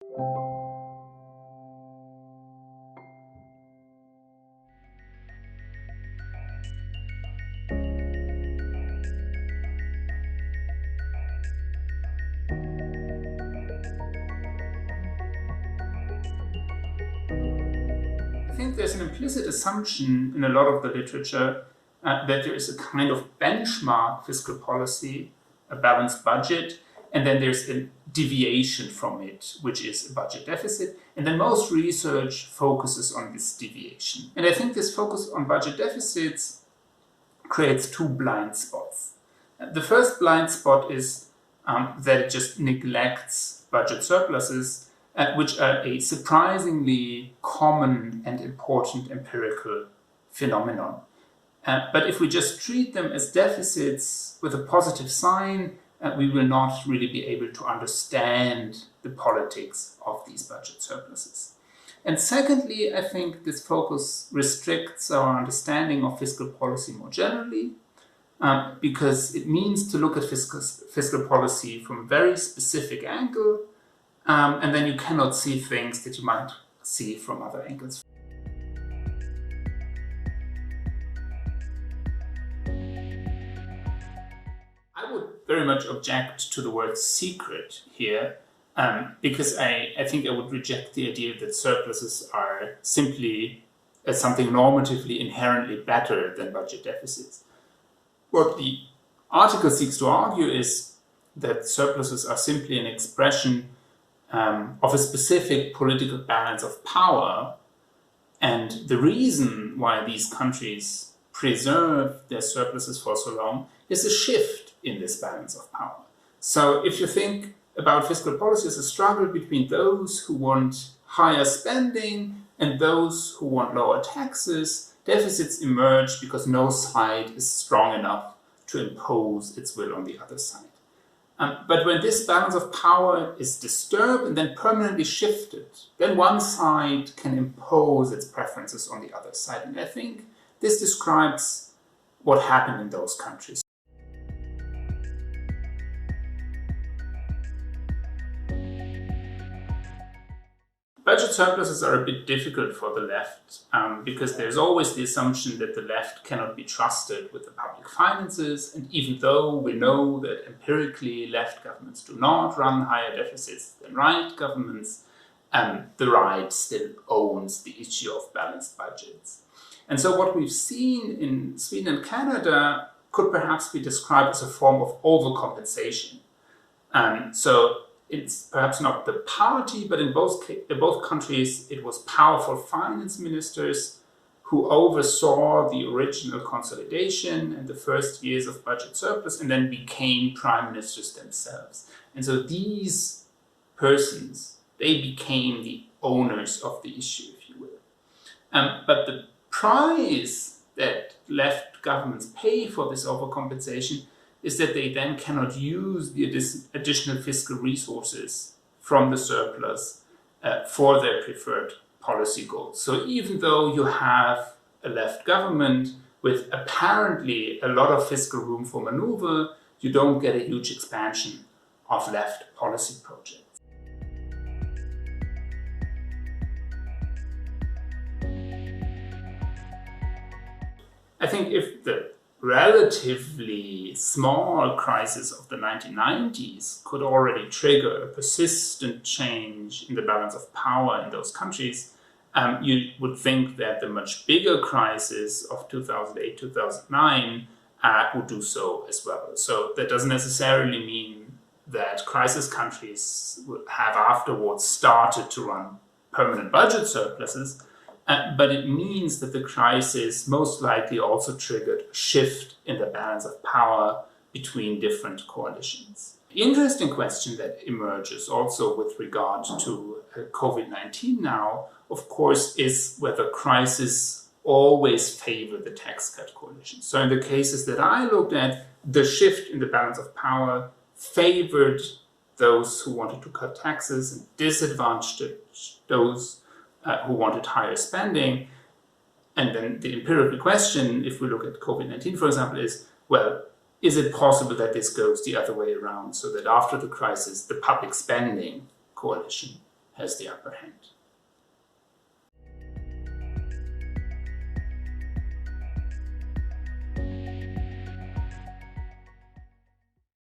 I think there's an implicit assumption in a lot of the literature that there is a kind of benchmark fiscal policy, a balanced budget, and then there's a deviation from it, which is a budget deficit. And then most research focuses on this deviation. And I think this focus on budget deficits creates two blind spots. The first blind spot is that it just neglects budget surpluses, which are a surprisingly common and important empirical phenomenon. But if we just treat them as deficits with a positive sign, we will not really be able to understand the politics of these budget surpluses. And secondly, I think this focus restricts our understanding of fiscal policy more generally, because it means to look at fiscal policy from a very specific angle, and then you cannot see things that you might see from other angles. I would very much object to the word secret here, because I think I would reject the idea that surpluses are simply something normatively inherently better than budget deficits. What the article seeks to argue is that surpluses are simply an expression of a specific political balance of power, and the reason why these countries preserve their surpluses for so long is a shift in this balance of power. So if you think about fiscal policy as a struggle between those who want higher spending and those who want lower taxes, deficits emerge because no side is strong enough to impose its will on the other side. But when this balance of power is disturbed and then permanently shifted, then one side can impose its preferences on the other side. And I think this describes what happened in those countries. Budget surpluses are a bit difficult for the left because there's always the assumption that the left cannot be trusted with the public finances. And even though we know that empirically left governments do not run higher deficits than right governments, the right still owns the issue of balanced budgets. And so what we've seen in Sweden and Canada could perhaps be described as a form of overcompensation. So it's perhaps not the party, but in both countries, it was powerful finance ministers who oversaw the original consolidation and the first years of budget surplus and then became prime ministers themselves. And so these persons, they became the owners of the issue, if you will. But the price that left governments pay for this overcompensation is that they then cannot use the additional fiscal resources from the surplus for their preferred policy goals. So even though you have a left government with apparently a lot of fiscal room for maneuver, you don't get a huge expansion of left policy projects. I think if the relatively small crisis of the 1990s could already trigger a persistent change in the balance of power in those countries, you would think that the much bigger crisis of 2008-2009 would do so as well. So that doesn't necessarily mean that crisis countries have afterwards started to run permanent budget surpluses, but it means that the crisis most likely also triggered a shift in the balance of power between different coalitions. The interesting question that emerges also with regard to COVID-19 now, of course, is whether crises always favor the tax cut coalition. So in the cases that I looked at, the shift in the balance of power favored those who wanted to cut taxes and disadvantaged those who wanted higher spending. And then the empirical question, if we look at COVID-19, for example, is, well, is it possible that this goes the other way around, so that after the crisis, the public spending coalition has the upper hand.